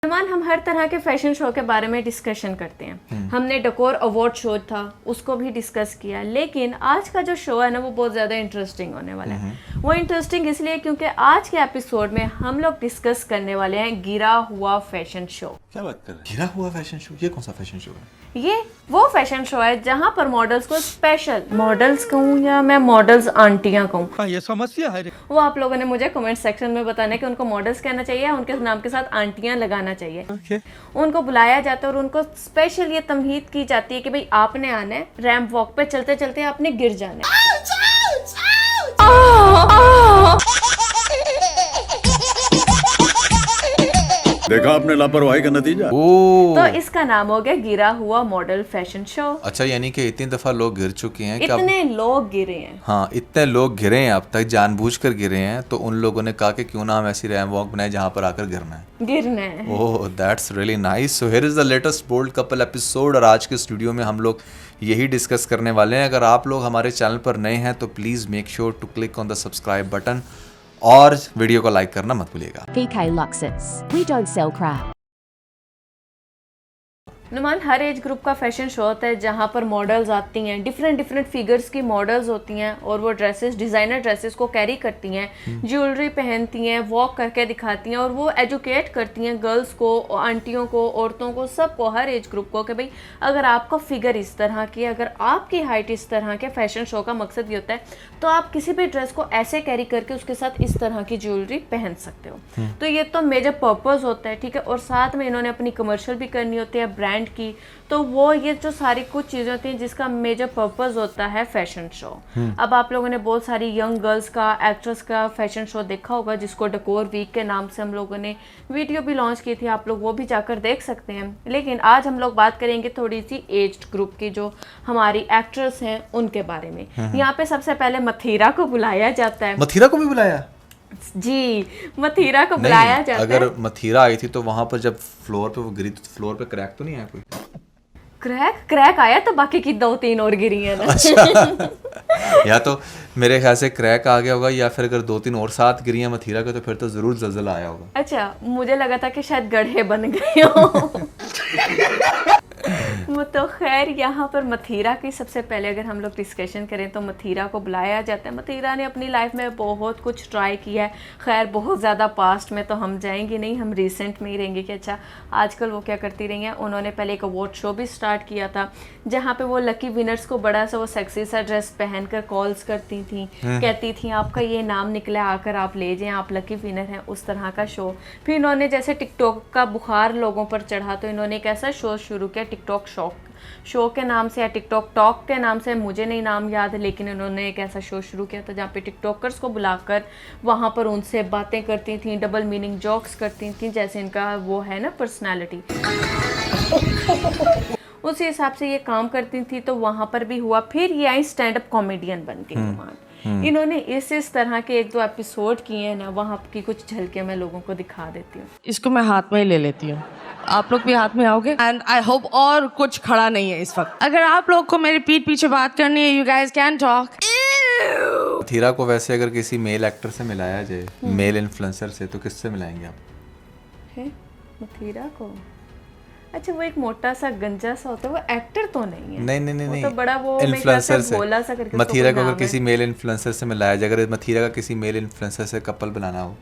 सलमान, हम हर तरह के फैशन शो के बारे में डिस्कशन करते हैं। हमने डेकोर अवार्ड शो था उसको भी डिस्कस किया, लेकिन आज का जो शो है ना वो बहुत ज़्यादा इंटरेस्टिंग होने वाला है। वो इंटरेस्टिंग इसलिए क्योंकि आज के एपिसोड में हम लोग डिस्कस करने वाले हैं गिरा हुआ फैशन शो। क्या बात कर रहे हैं? गिरा हुआ फैशन शो? ये कौन सा फैशन शो है? ये वो फैशन शो है जहां पर मॉडल्स को स्पेशल मॉडल्स कहूँ या मैं मॉडल्स आंटियां कहूँ, हाँ ये समस्या है। वो आप लोगों ने मुझे कमेंट सेक्शन में बताना है कि उनको मॉडल्स कहना चाहिए या उनके नाम के साथ आंटियां लगाना चाहिए। उनको बुलाया जाता है और उनको स्पेशल ये तमहीद की जाती है कि भाई आपने आना है, रैंप वॉक पे चलते चलते आपने गिर जाना है। देखा आपने लापरवाही का नतीजा। तो इसका नाम हो गया गिरा हुआ मॉडल फैशन शो। अच्छा, यानी कि इतनी दफा लोग गिर चुके हैं कि इतने लोग गिरे हैं। हाँ, इतने लोग गिरे हैं अब तक, जानबूझकर गिरे हैं, तो उन लोगों ने कहा कि क्यों ना हम ऐसी रैंप वॉक बनाए जहाँ पर आकर गिरना है। Oh, that's really nice. So here is the latest bold couple episode, और आज के स्टूडियो में हम लोग यही डिस्कस करने वाले हैं। अगर आप लोग हमारे चैनल पर नए हैं तो please make sure to click on the subscribe button और वीडियो को लाइक करना मत भूलिएगा। VK Luxus. We don't sell crap. नुमान, हर एज ग्रुप का फैशन शो होता है जहाँ पर मॉडल्स आती हैं, डिफरेंट फिगर्स की मॉडल्स होती हैं और वो ड्रेसेस, डिज़ाइनर ड्रेसेस को कैरी करती हैं, ज्वेलरी पहनती हैं, वॉक करके दिखाती हैं और वो एजुकेट करती हैं गर्ल्स को, आंटियों को, औरतों को, सबको, हर एज ग्रुप को कि भाई अगर आपका फिगर इस तरह की, अगर आपकी हाइट इस तरह के, फैशन शो का मकसद ये होता है तो आप किसी भी ड्रेस को ऐसे कैरी करके उसके साथ इस तरह की ज्वेलरी पहन सकते हो। तो ये तो मेजर पर्पज़ होता है, ठीक है। और साथ में इन्होंने अपनी कमर्शियल भी करनी होती है ब्रांड की, तो वो ये जो सारी कुछ चीज़ें होती हैं जिसका मेजर पर्पस होता है फैशन शो। अब आप लोगों ने बहुत सारी यंग गर्ल्स का, एक्ट्रेस का फैशन शो देखा होगा जिसको डेकोर वीक के नाम से हम लोगों ने वीडियो भी लॉन्च की थी, आप लोग वो भी जाकर देख सकते हैं। लेकिन आज हम लोग बात करेंगे थोड़ी सी एज्ड ग्रुप की, जो हमारी एक्ट्रेस हैं उनके बारे में। यहाँ पे सबसे पहले मथीरा को बुलाया जाता है। मथीरा को भी बुलाया? जी, मथीरा को बुलाया जाता है। अगर मथीरा आई थी तो वहां पर जब फ्लोर पे वो गिरी तो फ्लोर पे क्रैक तो नहीं आया कोई? क्रैक आया तो बाकी की 2-3 और गिरी है ना। अच्छा। या तो मेरे ख्याल से क्रैक आ गया होगा, या फिर अगर 2-3 और साथ गिरी हैं मथीरा के तो फिर तो जरूर ज़लज़ला आया होगा। अच्छा, मुझे लगा था कि शायद गड्ढे बन गए हो। वो तो खैर, यहाँ पर मथीरा की सबसे पहले अगर हम लोग डिस्कशन करें तो मथीरा को बुलाया जाता है। मथीरा ने अपनी लाइफ में बहुत कुछ ट्राई किया है। खैर बहुत ज़्यादा पास्ट में तो हम जाएंगे नहीं, हम रिसेंट में ही रहेंगे कि अच्छा आजकल वो क्या करती रही हैं। उन्होंने पहले एक अवार्ड शो भी स्टार्ट किया था जहाँ पे वो लकी विनर्स को बड़ा सा वो सेक्सी सा ड्रेस पहनकर कॉल्स करती थी, कहती थी आपका ये नाम निकला, आकर आप ले जाएं, आप लकी विनर हैं, उस तरह का शो। फिर इन्होंने जैसे टिकटॉक का बुखार लोगों पर चढ़ा तो इन्होंने एक ऐसा शो शुरू किया, टिकटॉक शो के नाम से या टिकटॉक टॉक के नाम से, मुझे नहीं नाम याद, लेकिन इन्होंने एक ऐसा शो शुरू किया था जहाँ पे टिकटॉकर्स को बुलाकर वहाँ पर उनसे बातें करती थी, डबल मीनिंग जोक्स करती थी, जैसे इनका वो है ना पर्सनालिटी, उसी हिसाब से ये काम करती थी। तो वहाँ पर भी हुआ। फिर ये आई स्टैंड अप कॉमेडियन बन के। इन्होंने इस तरह के 1-2 एपिसोड किए हैं ना, वहाँ की कुछ झलकियाँ मैं लोगों को दिखा देती हूँ। इसको मैं हाथ में ही ले लेती हूँ, आप लोग भी हाथ में आओगे। एंड आई होप और कुछ खड़ा नहीं है इस वक्त। अगर आप लोग को मेरी पीठ पीछे बात करनी है, you guys can talk. Mathira को वैसे अगर किसी मेल एक्टर से मिलाया जाए, मेल इन्फ्लुएंसर से, तो किससे मिलाएंगे आप? है मथीरा को? अच्छा, वो एक मोटा सा गंजा सा होता है, वो एक्टर तो नहीं है। नहीं, तो बड़ा वो इन्फ्लुएंसर से। बोला सा करके मथीरा को अगर किसी मेल इन्फ्लुएंसर से मिलाया जाए, अगर मथीरा का किसी मेल इन्फ्लुएंसर से कपल बनाना हो,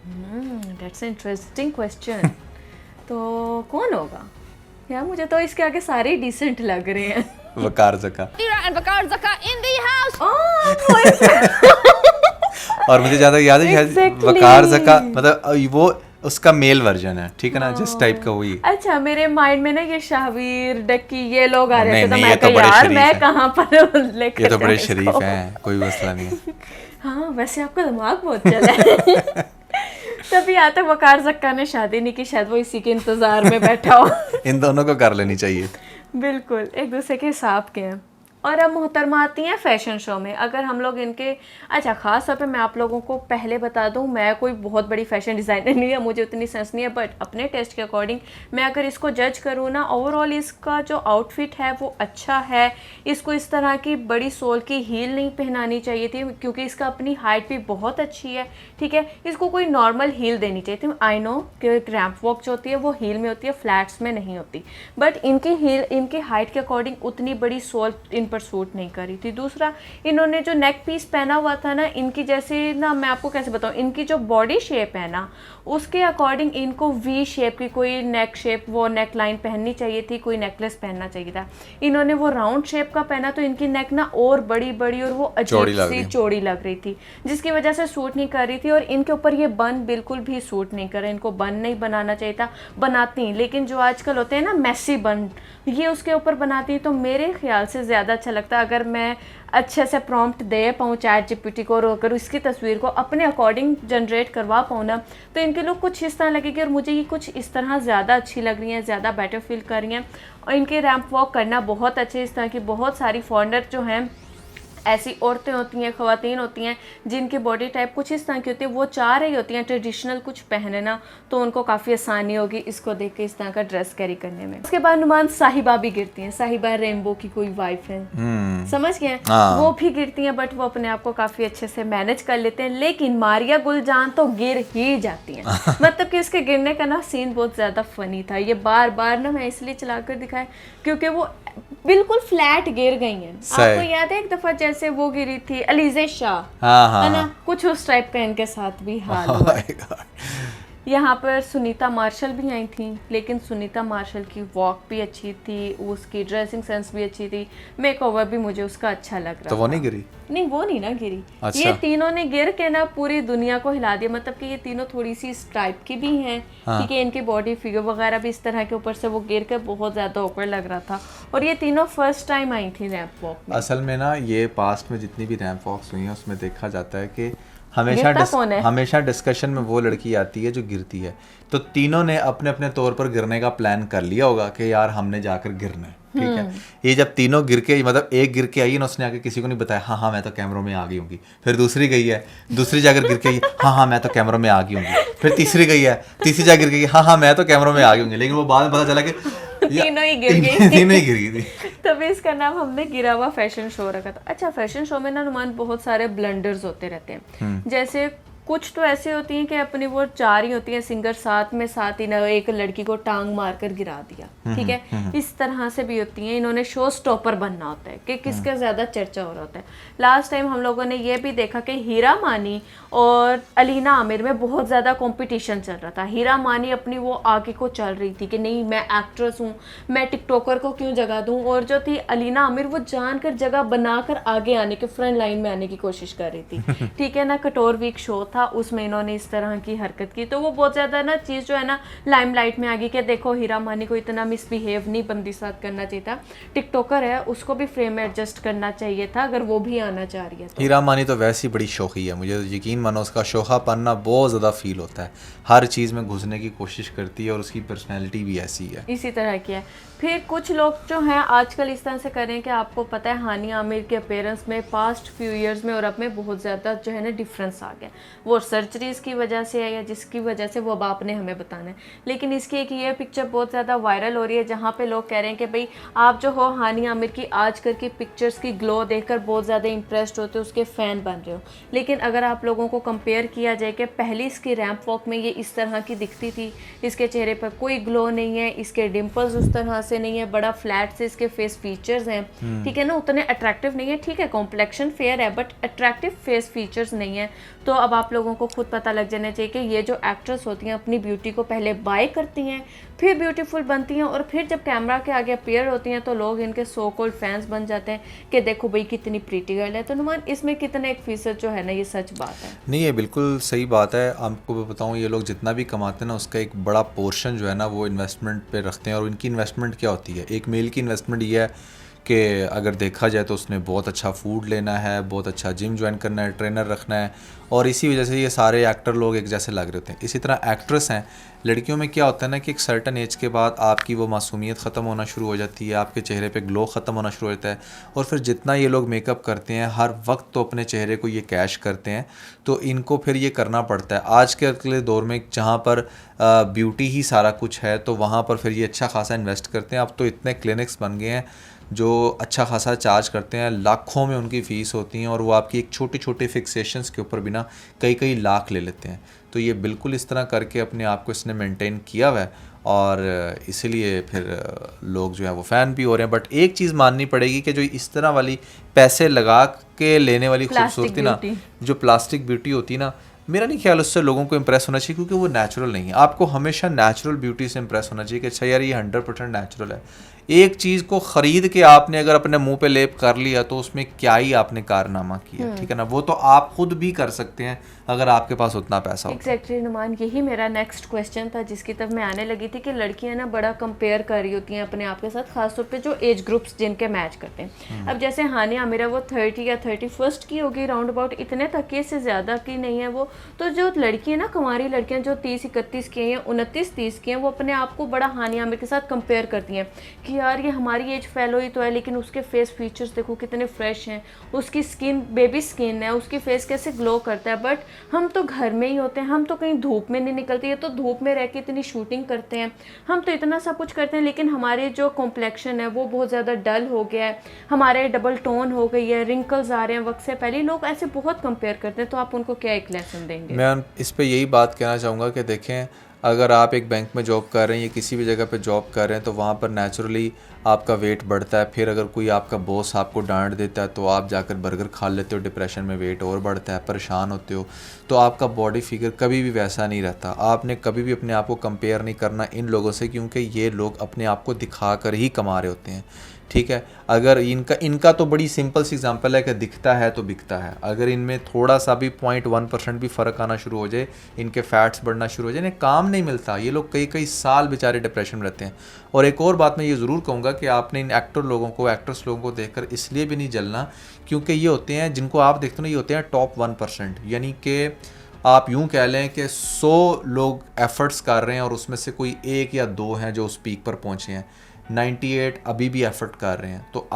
दैट्स इंटरेस्टिंग क्वेश्चन। तो कौन होगा यार? मुझे तो इसके आगे सारे डिसेंट लग रहे हैं। वकार ज़का। और मुझे ज्यादा याद है वकार ज़का, मतलब वो उसका मेल वर्जन है, ठीक है ना, जिस टाइप का वही। अच्छा, मेरे माइंड में ना ये शाहवीर, डक्की, ये लोग आ रहे थे, तो मैं तो यार मैं कहाँ पर लेकर, ये तो बड़े शरीफ हैं, कोई मसला नहीं है। हाँ, वैसे आपका दिमाग बहुत चला है। तभी यहाँ तक वकार ज़क्का ने शादी नहीं की, शायद वो इसी के इंतजार में बैठा हो। इन दोनों को कर लेनी चाहिए। बिल्कुल, एक दूसरे के हिसाब के हैं। और अब मोहतरमा आती हैं फैशन शो में। अगर हम लोग इनके अच्छा ख़ास तौर पे मैं आप लोगों को पहले बता दूं, मैं कोई बहुत बड़ी फैशन डिज़ाइनर नहीं है, मुझे उतनी सेंस नहीं है, बट अपने टेस्ट के अकॉर्डिंग मैं अगर इसको जज करूँ ना, ओवरऑल इसका जो आउटफिट है वो अच्छा है। इसको इस तरह की बड़ी सोल की हील नहीं पहनानी चाहिए थी, क्योंकि इसका अपनी हाइट भी बहुत अच्छी है, ठीक है। इसको कोई नॉर्मल हील देनी चाहिए थी। आई नो कि रैंप वॉक जो होती है वो हील में होती है, फ्लैट्स में नहीं होती, बट इनकी हील इनकी हाइट के अकॉर्डिंग उतनी बड़ी सोल इन पर सूट नहीं करी थी। दूसरा, इन्होंने जो नेक पीस पहना हुआ था ना, इनकी जैसे ना, मैं आपको कैसे बताऊँ, इनकी जो बॉडी शेप है ना उसके अकॉर्डिंग इनको वी शेप की कोई नेक शेप, वो नेक लाइन पहननी चाहिए थी, कोई नेकलेस पहनना चाहिए था। इन्होंने वो राउंड शेप का पहना तो इनकी नेक ना और बड़ी बड़ी और वो अजीब सी चौड़ी लग रही थी, जिसकी वजह से सूट नहीं कर रही थी। और इनके ऊपर ये बन बिल्कुल भी सूट नहीं कर रहा, इनको बन नहीं बनाना चाहिए था। बनाती लेकिन जो आजकल होते हैं ना मैसी बन, ये उसके ऊपर बनाती तो मेरे ख्याल से ज़्यादा अच्छा लगता। अगर मैं अच्छे से प्रॉम्प्ट दे पाऊँ चैट जीपीटी को और अगर उसकी तस्वीर को अपने अकॉर्डिंग जनरेट करवा पाऊँ ना, तो इनके लुक कुछ इस तरह लगेगी और मुझे ये कुछ इस तरह ज़्यादा अच्छी लग रही हैं, ज़्यादा बेटर फील कर रही हैं। और इनके रैंप वॉक करना बहुत अच्छे, इस तरह की बहुत सारी फॉरनर जो हैं, ऐसी औरतें होती हैं, ख़वातीन होती हैं जिनकी बॉडी टाइप कुछ इस तरह की होती है, वो चाह रही होती हैं ट्रेडिशनल कुछ पहनना, तो उनको काफ़ी आसानी होगी इसको देख के इस तरह का ड्रेस कैरी करने में। उसके बाद नुमान साहिबा भी गिरती हैं। साहिबा रेनबो की कोई वाइफ है, समझ गए, वो भी गिरती हैं, बट वो अपने आप को काफ़ी अच्छे से मैनेज कर लेते हैं। लेकिन मारिया गुलजान तो गिर ही जाती हैं। मतलब कि उसके गिरने का ना सीन बहुत ज़्यादा फ़नी था। ये बार बार ना मैं इसलिए चला कर दिखाया क्योंकि वो बिल्कुल फ्लैट गिर गई हैं। आपको याद है एक दफ़ा जैसे वो गिरी थी अलीज़े शाह, है ना, कुछ उस टाइप का इनके साथ भी हाल हुआ। यहाँ पर सुनीता मार्शल भी आई थी, लेकिन सुनीता मार्शल की वॉक भी अच्छी थी, उसकी ड्रेसिंग सेंस भी अच्छी थी, मेकओवर भी मुझे उसका अच्छा लग रहा। तो वो नहीं गिरी? नहीं, वो नहीं ना गिरी। अच्छा। ये तीनों ने गिर के ना पूरी दुनिया को हिला दिया। मतलब कि ये तीनों थोड़ी सी इस टाइप की भी हैं, ठीक है, इनकी बॉडी फिगर वगैरह भी इस तरह के, ऊपर से वो गिर के बहुत ज़्यादा ऑकवर्ड लग रहा था। और ये तीनों फर्स्ट टाइम आई थी रैंप वॉक में। असल में ना ये पास्ट में जितनी भी रैंप वॉक्स हुई हैं उसमें देखा जाता है कि हमेशा डिस्कशन में वो लड़की आती है जो गिरती है। तो तीनों ने अपने अपने तौर पर गिरने का प्लान कर लिया होगा कि यार हमने जाकर गिरना है, ठीक है। ये जब तीनों गिर के, मतलब एक गिर के आई ना, उसने आके किसी को नहीं बताया हाँ हाँ मैं तो कैमरों में आ गई होंगी। फिर दूसरी गई है, दूसरी जाकर गिर के आई हाँ हाँ मैं तो कैमरों में आ गई होंगी। फिर तीसरी गई है, तीसरी जाकर गिर गई हाँ हाँ मैं तो कैमरों में आ गई होंगी। लेकिन वो बाद में पता चला कि तीनों ही गिर गई, तीनों ही गिर गई थी। तभी इसका नाम हमने गिरा हुआ फैशन शो रखा था। अच्छा, फैशन शो में ना नुमान बहुत सारे ब्लंडर्स होते रहते हैं। जैसे कुछ तो ऐसे होती हैं कि अपनी वो चार ही होती हैं सिंगर, साथ ही ना एक लड़की को टांग मारकर गिरा दिया, ठीक है, इस तरह से भी होती हैं। इन्होंने शो स्टॉपर बनना होता है कि किसका ज़्यादा चर्चा हो रहा होता है। लास्ट टाइम हम लोगों ने ये भी देखा कि हीरा मानी और अलीना आमिर में बहुत ज़्यादा कंपटीशन चल रहा था। हीरा मानी अपनी वो आगे को चल रही थी कि नहीं मैं एक्ट्रेस हूँ, मैं टिकटॉकर को क्यों जगह दूँ, और जो थी अलीना आमिर वो जानकर जगह बनाकर आगे आने के, फ्रंट लाइन में आने की कोशिश कर रही थी, ठीक है ना। कटोर वीक शो था, उसमें इन्होंने इस तरह की हरकत की, तो वो बहुत ज़्यादा ना चीज़ जो है ना लाइमलाइट में आ गई कि देखो हीरा मानी को इतना मिसबिहेव नहीं बंदी साथ करना चाहिए था, टिकटॉकर है उसको भी फ्रेम में एडजस्ट करना चाहिए था अगर वो भी आना चाह रही है तो। हीरा मानी तो वैसी बड़ी शौकी है, मुझे यकीन मानो उसका शोखापन ना बहुत ज़्यादा फील होता है, हर चीज़ में घुसने की कोशिश करती है और उसकी पर्सनैलिटी भी ऐसी है, इसी तरह की है। फिर कुछ लोग जो हैं आजकल इस तरह से कर रहे हैं कि आपको पता है हानिया आमिर के अपीयरेंस में पास्ट फ्यू ईयर्स में और अब में बहुत ज़्यादा जो है ना डिफरेंस आ गया। वो सर्जरीज़ की वजह से है या जिसकी वजह से वो अब आपने हमें बताना है। लेकिन इसकी एक ये पिक्चर बहुत ज़्यादा वायरल हो रही है जहाँ पे लोग कह रहे हैं कि भाई आप जो हो हानिया आमिर की आजकल की पिक्चर्स की ग्लो देखकर बहुत ज़्यादा इंप्रेस्ड होते हो, उसके फ़ैन बन रहे हो। लेकिन अगर आप लोगों को कंपेयर किया जाए कि पहले इसकी रैंप वॉक में ये इस तरह की दिखती थी, इसके चेहरे पर कोई ग्लो नहीं है, इसके डिम्पल्स उस तरह से नहीं है, बड़ा फ्लैट से इसके फेस फीचर्स हैं, ठीक है ना, उतने अट्रैक्टिव नहीं है, ठीक है कॉम्प्लेक्शन फेयर है बट अट्रैक्टिव फेस फीचर्स नहीं है। तो अब आप लोगों को खुद पता लग जाना चाहिए कि ये जो एक्ट्रेस होती हैं अपनी ब्यूटी को पहले बाय करती हैं, फिर ब्यूटीफुल बनती हैं और फिर जब कैमरा के आगे अपीयर होती हैं तो लोग इनके सो कॉल्ड फैंस बन जाते हैं कि देखो भाई कितनी प्रीटी गर्ल है। तो नुमान इसमें कितने एक फीसद जो है ना ये सच बात है? नहीं, ये बिल्कुल सही बात है। आपको मैं बताऊँ ये लोग जितना भी कमाते हैं ना उसका एक बड़ा पोर्शन जो है ना वो इन्वेस्टमेंट पे रखते हैं। और इनकी इन्वेस्टमेंट क्या होती है? एक मेल की इन्वेस्टमेंट ये है कि अगर देखा जाए तो उसने बहुत अच्छा फूड लेना है, बहुत अच्छा जिम ज्वाइन करना है, ट्रेनर रखना है, और इसी वजह से ये सारे एक्टर लोग एक जैसे लग रहे होते हैं। इसी तरह एक्ट्रेस हैं, लड़कियों में क्या होता है ना कि एक सर्टन एज के बाद आपकी वो मासूमियत ख़त्म होना शुरू हो जाती है, आपके चेहरे पे ग्लो ख़त्म होना शुरू हो जाता है, और फिर जितना ये लोग मेकअप करते हैं हर वक्त तो अपने चेहरे को ये कैश करते हैं, तो इनको फिर ये करना पड़ता है। आज के अगले दौर में जहाँ पर ब्यूटी ही सारा कुछ है, तो वहाँ पर फिर ये अच्छा खासा इन्वेस्ट करते हैं। अब तो इतने क्लिनिक्स बन गए हैं जो अच्छा खासा चार्ज करते हैं, लाखों में उनकी फ़ीस होती हैं, और वो आपकी एक छोटी छोटी फिक्सेशंस के ऊपर भी ना कई कई लाख ले लेते हैं। तो ये बिल्कुल इस तरह करके अपने आप को इसने मेंटेन किया हुआ है, और इसीलिए फिर लोग जो है वो फ़ैन भी हो रहे हैं। बट एक चीज़ माननी पड़ेगी कि जो इस तरह वाली पैसे लगा के लेने वाली खूबसूरती ना, जो प्लास्टिक ब्यूटी होती है ना, मेरा नहीं ख्याल उससे लोगों को इम्प्रेस होना चाहिए, क्योंकि वो नेचुरल नहीं है। आपको हमेशा नेचुरल ब्यूटी से इम्प्रेस होना चाहिए कि अच्छा यार ये 100% नेचुरल है। एक चीज़ को ख़रीद के आपने अगर अपने मुंह पे लेप कर लिया तो उसमें क्या ही आपने कारनामा किया, ठीक है ना। वो तो आप खुद भी कर सकते हैं अगर आपके पास उतना पैसा हो। एग्जैक्टली नुमान, यही मेरा नेक्स्ट क्वेश्चन था जिसकी तरफ मैं आने लगी थी कि लड़कियां ना बड़ा कंपेयर कर रही होती हैं अपने आप के साथ, खासतौर पे जो एज ग्रुप्स जिनके मैच करते हैं। अब जैसे हानिया आमिरा वो 30 या 31 की होगी राउंड अबाउट, इतने तक से ज़्यादा की नहीं है वो। तो जो लड़कियाँ ना, कुंवारी लड़कियाँ जो 30-31 की हैं या 29-30 की हैं, वो अपने आप को बड़ा हानिया आमिर के साथ कंपेयर करती हैं कि यार ये हमारी एज फेलो ही तो है, लेकिन उसके फेस फीचर्स देखो कितने फ्रेश हैं, उसकी स्किन बेबी स्किन है, उसकी फेस कैसे ग्लो करता है। बट हम तो घर में ही होते हैं, हम तो कहीं धूप में नहीं निकलते, ये तो धूप में रह के इतनी शूटिंग करते हैं, हम तो इतना सब कुछ करते हैं, लेकिन हमारे जो कॉम्प्लेक्शन है वो बहुत ज़्यादा डल हो गया है, हमारे डबल टोन हो गई है, रिंकल्स आ रहे हैं वक्त से पहले। लोग ऐसे बहुत कंपेयर करते हैं, तो आप उनको क्या एक लेसन देंगे? मैं इस पे यही बात कहना चाहूँगा कि देखें, अगर आप एक बैंक में जॉब कर रहे हैं या किसी भी जगह पे जॉब कर रहे हैं तो वहाँ पर नेचुरली आपका वेट बढ़ता है। फिर अगर कोई आपका बॉस आपको डांट देता है तो आप जाकर बर्गर खा लेते हो, डिप्रेशन में वेट और बढ़ता है, परेशान होते हो, तो आपका बॉडी फिगर कभी भी वैसा नहीं रहता। आपने कभी भी अपने आप को कंपेयर नहीं करना इन लोगों से, क्योंकि ये लोग अपने आप को दिखा कर ही कमा रहे होते हैं, ठीक है। अगर इनका तो बड़ी सिंपल सी एग्जांपल है कि दिखता है तो बिकता है। अगर इनमें थोड़ा सा भी 0.1% भी फ़र्क आना शुरू हो जाए, इनके फैट्स बढ़ना शुरू हो जाए, इन्हें काम नहीं मिलता, ये लोग कई कई साल बेचारे डिप्रेशन में रहते हैं। और एक और बात मैं ये ज़रूर कहूँगा कि आपने इन एक्टर लोगों को, एक्ट्रेस लोगों को देखकर इसलिए भी नहीं जलना, क्योंकि ये होते हैं, जिनको आप देखते हो ना, ये होते हैं टॉप 1%। यानी कि आप यूँ कह लें कि 100 लोग एफ़र्ट्स कर रहे हैं और उसमें से कोई 1 या 2 हैं जो उस पीक पर पहुँचे हैं, 98 अभी भी एफर्ट कर रहे हैं। तो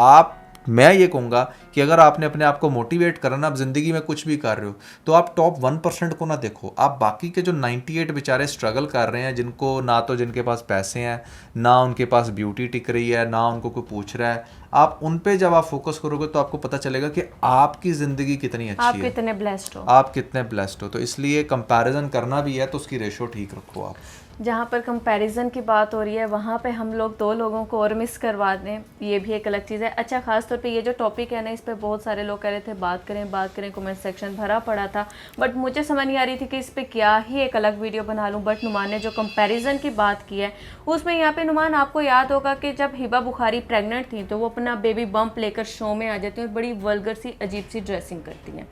मैं ये कहूँगा कि अगर आपने अपने आप को मोटिवेट करना, आप ज़िंदगी में कुछ भी कर रहे हो, तो आप टॉप 1% को ना देखो, आप बाकी के जो 98 बेचारे स्ट्रगल कर रहे हैं, जिनको ना तो जिनके पास पैसे हैं, ना उनके पास ब्यूटी टिक रही है, ना उनको कोई पूछ रहा है, आप उन पे जब आप फोकस करोगे तो आपको पता चलेगा कि आपकी ज़िंदगी कितनी अच्छी है, आप कितने ब्लेस्ड हो, आप कितने ब्लेस्ड हो। तो इसलिए कंपैरिजन करना भी है तो उसकी रेशो ठीक रखो आप। जहाँ पर कंपैरिजन की बात हो रही है वहाँ पे हम लोग 2 लोगों को और मिस करवा दें, ये भी एक अलग चीज़ है। अच्छा, खास तौर पे ये जो टॉपिक है ना, इस पे बहुत सारे लोग कह रहे थे बात करें, कमेंट सेक्शन भरा पड़ा था, बट मुझे समझ नहीं आ रही थी कि इस पे क्या ही एक अलग वीडियो बना लूँ। बट नुमान ने जो कंपैरिजन की बात की है उसमें यहाँ पे नुमान आपको याद होगा कि जब हिबा बुखारी प्रेग्नेंट थी तो वो अपना बेबी बम्प लेकर शो में आ जाती हैं और बड़ी वल्गर सी अजीब सी ड्रेसिंग करती हैं,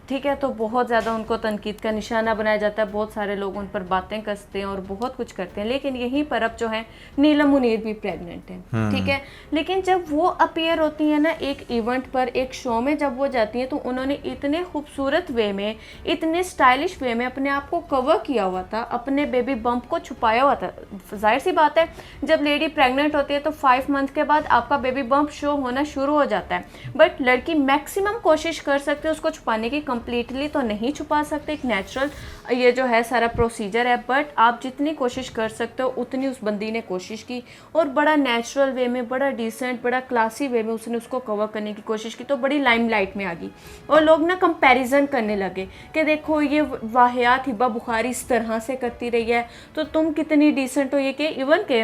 ठीक है। तो बहुत ज़्यादा उनको तनकीद का निशाना बनाया जाता है, बहुत सारे लोग उन पर बातें कसते हैं और बहुत कुछ करते हैं। लेकिन यहीं पर अब जो है नीलम मुनीर भी प्रेग्नेंट है, ठीक है। लेकिन जब वो अपीयर होती है ना एक इवेंट पर, एक शो में जब वो जाती हैं, तो उन्होंने इतने खूबसूरत वे में, इतने स्टाइलिश वे में अपने आप को कवर किया हुआ था, अपने बेबी बम्प को छुपाया हुआ था। जाहिर सी बात है, जब लेडी प्रेग्नेंट होती है तो 5 मंथ के बाद आपका बेबी बम्प शो होना शुरू हो जाता है, बट लड़की मैक्सिमम कोशिश कर सकते है उसको छुपाने की, कंप्लीटली तो नहीं छुपा सकते, एक नेचुरल ये जो है सारा प्रोसीजर है, बट आप जितनी कोशिश कर सकते हो उतनी उस बंदी ने कोशिश की और बड़ा नेचुरल वे में, बड़ा डिसेंट, बड़ा क्लासी वे में उसने उसको कवर करने की कोशिश की, तो बड़ी लाइमलाइट में आ गई और लोग ना कंपैरिजन करने लगे कि देखो ये वाहियात हिबा बुखारी इस तरह से करती रही है तो तुम कितनी डिसेंट हो। ये कि इवन के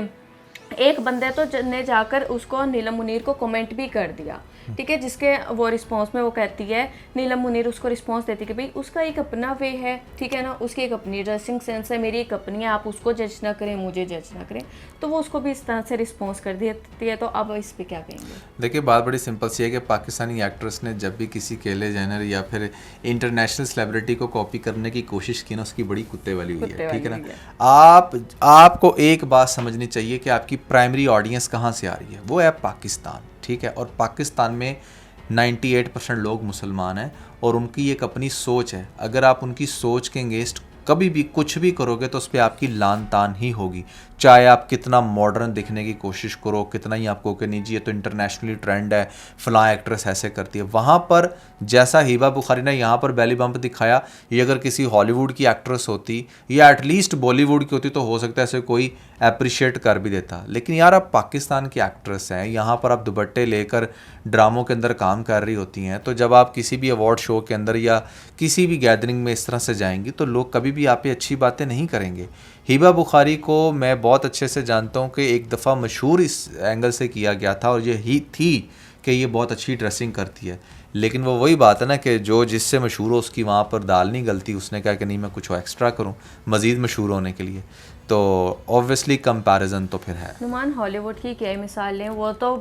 एक बंदे तो ने जाकर उसको नीलम मुनीर को कमेंट भी कर दिया, ठीक है, जिसके वो रिस्पांस में वो कहती है, नीलम मुनीर उसको रिस्पांस देती है कि भाई उसका एक अपना वे है, ठीक है ना, उसकी एक अपनी ड्रेसिंग सेंस है, मेरी एक अपनी है, आप उसको जज ना करें, मुझे जज ना करें। तो वो उसको भी इस तरह से रिस्पांस कर देती है। तो अब इस पर क्या कहेंगे? देखिए, बात बड़ी सिंपल सी है कि पाकिस्तानी एक्ट्रेस ने जब भी किसी केले जेनर या फिर इंटरनेशनल सेलिब्रिटी को कॉपी करने की कोशिश की ना, उसकी बड़ी कुत्ते वाली हुई है, ठीक है ना। आपको एक बात समझनी चाहिए कि आपकी प्राइमरी ऑडियंस कहाँ से आ रही है, वो है पाकिस्तान, ठीक है, और पाकिस्तान में 98% लोग मुसलमान हैं और उनकी एक अपनी सोच है। अगर आप उनकी सोच के अगेंस्ट कभी भी कुछ भी करोगे तो उस पर आपकी लान तान ही होगी, चाहे आप कितना मॉडर्न दिखने की कोशिश करो, कितना ही आपको कि नहीं जी ये तो इंटरनेशनली ट्रेंड है, फलां एक्ट्रेस ऐसे करती है। वहाँ पर जैसा हिबा बुखारी ने यहाँ पर बेली बम्प दिखाया, ये अगर किसी हॉलीवुड की एक्ट्रेस होती या एटलीस्ट बॉलीवुड की होती तो हो सकता है ऐसे कोई अप्रिशिएट कर भी देता। लेकिन यार आप पाकिस्तान की एक्ट्रेस हैं, यहाँ पर आप दुपट्टे लेकर ड्रामों के अंदर काम कर रही होती हैं, तो जब आप किसी भी अवार्ड शो के अंदर या किसी भी गैदरिंग में इस तरह से जाएंगी तो लोग कभी भी आप पे अच्छी बातें नहीं करेंगे। हिबा बुखारी को मैं बहुत अच्छे से जानता हूँ कि एक दफ़ा मशहूर इस एंगल से किया गया था और ये ही थी कि ये बहुत अच्छी ड्रेसिंग करती है, लेकिन वो वही बात है ना कि जो जिससे मशहूर हो उसकी वहाँ पर दाल नहीं गलती। उसने कहा कि नहीं मैं कुछ एक्स्ट्रा करूँ मज़ीद मशहूर होने के लिए, तो ऑब्वियसली कंपैरिजन तो फिर है। नुमान हॉलीवुड की क्या मिसाल लें, वो तो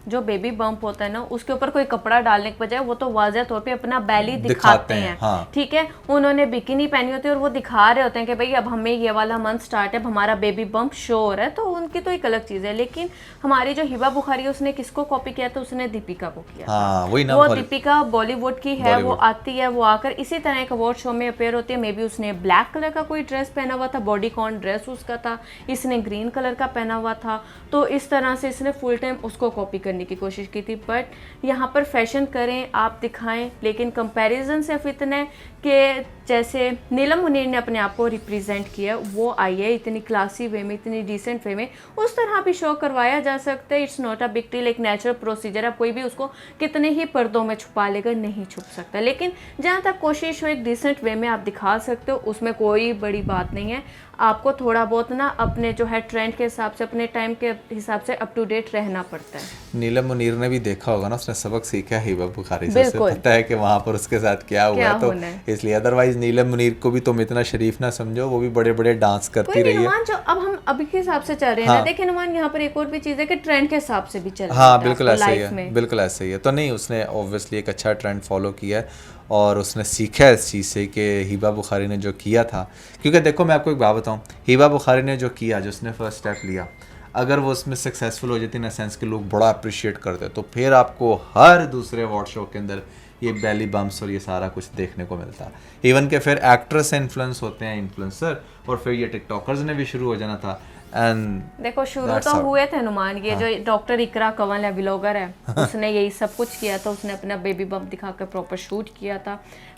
जो बेबी बम्प होता है ना उसके ऊपर कोई कपड़ा डालने के बजाय वो तो वाज़ह तौर पे अपना बैली दिखाते हैं। हाँ। ठीक है, उन्होंने बिकिनी पहनी होती है और वो दिखा रहे होते हैं कि भाई अब हमें ये वाला मंथ स्टार्ट है, अब हमारा बेबी बम्प शो हो रहा है, तो उनकी तो एक अलग चीज़ है। लेकिन हमारी जो हिबा बुखारी है उसने किसको कॉपी किया था? उसने दीपिका को किया। हाँ, वही ना, वो दीपिका बॉलीवुड की है, वो आती है, वो आकर इसी तरह एक अवार्ड शो में अपेयर होती है। मे बी उसने ब्लैक कलर का कोई ड्रेस पहना हुआ था, बॉडीकॉन ड्रेस उसका था, इसने ग्रीन कलर का पहना हुआ था, तो इस तरह से इसने फुल टाइम उसको कॉपी करने की कोशिश की थी। बट यहाँ पर फैशन करें, आप दिखाएं, लेकिन कंपैरिजन सिर्फ इतना है कि जैसे नीलम मुनीर ने अपने आप को रिप्रेजेंट किया, वो आई है इतनी क्लासी वे में, इतनी डिसेंट वे में, उस तरह भी शो करवाया जा सकता है। It's not a big deal, एक नेचुरल प्रोसीजर है, कोई भी उसको कितने ही पर्दों में छुपा लेगा, नहीं छुप सकता। लेकिन जहाँ तक कोशिश हो एक डिसेंट वे में आप दिखा सकते हो, उसमें कोई बड़ी बात नहीं है। आपको थोड़ा बहुत ना अपने जो है ट्रेंड के हिसाब से, अपने टाइम के हिसाब से अप टू डेट रहना पड़ता है। नीलम मुनीर ने भी देखा होगा ना, उसने सबक सीखा है हिबा बुखारी से, पता है कि वहाँ पर उसके साथ क्या हुआ है, तो इसलिए अदरवाइज नीलम मुनीर को भी तुम इतना शरीफ ना समझो, वो भी बड़े बड़े डांस करती रही है। जो अब हम अभी के हिसाब से चल रहे हैं ना, देखिए नुमान यहाँ पर एक और भी चीज़ है कि ट्रेंड के हिसाब से भी चल रहा है। हाँ बिल्कुल ऐसा ही है, बिल्कुल ऐसा ही है। तो नहीं, उसने ऑब्वियसली एक अच्छा ट्रेंड फॉलो किया है और उसने सीखा है इस चीज़ से कि हिबा बुखारी ने जो किया था। क्योंकि देखो मैं आपको एक बात बताऊँ, हिबा बुखारी ने जो किया, जो उसने फर्स्ट स्टेप लिया, अगर वो उसमें सक्सेसफुल हो जाती ना, सेंस के लोग बड़ा अप्रिशिएट करते, तो फिर आपको हर दूसरे अवार्ड शो के अंदर ये बेली बम्प्स और ये सारा कुछ देखने को मिलता। इवन के फिर एक्ट्रेस से इन्फ्लुएंस होते हैं, इन्फ्लुएंसर, और फिर ये टिकटॉकर्स ने भी शुरू हो जाना था। एंड देखो शुरू तो हुए थे नुमान, ये जो डॉक्टर इकरा कंवल है, व्लॉगर है, उसने यही सब कुछ किया था। उसने अपना बेबी बम्प दिखाकर प्रॉपर शूट किया था।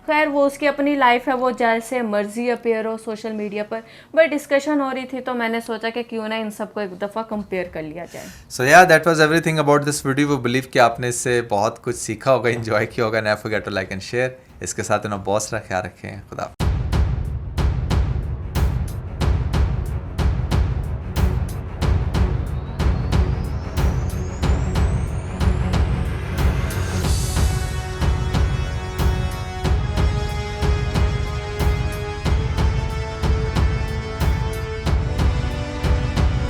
खैर वो उसकी अपनी लाइफ है, वो जैसे मर्जी अपेयर हो सोशल मीडिया पर, बट डिस्कशन हो रही थी तो मैंने सोचा कि क्यों ना इन सबको एक दफ़ा कंपेयर कर लिया जाए। सो या that was everything about this video. वो बिलीव कि आपने इससे बहुत कुछ सीखा होगा, एंजॉय किया होगा। Never forget to like and share. इसके साथ बहुत सारा ख्याल रखें। खुदा।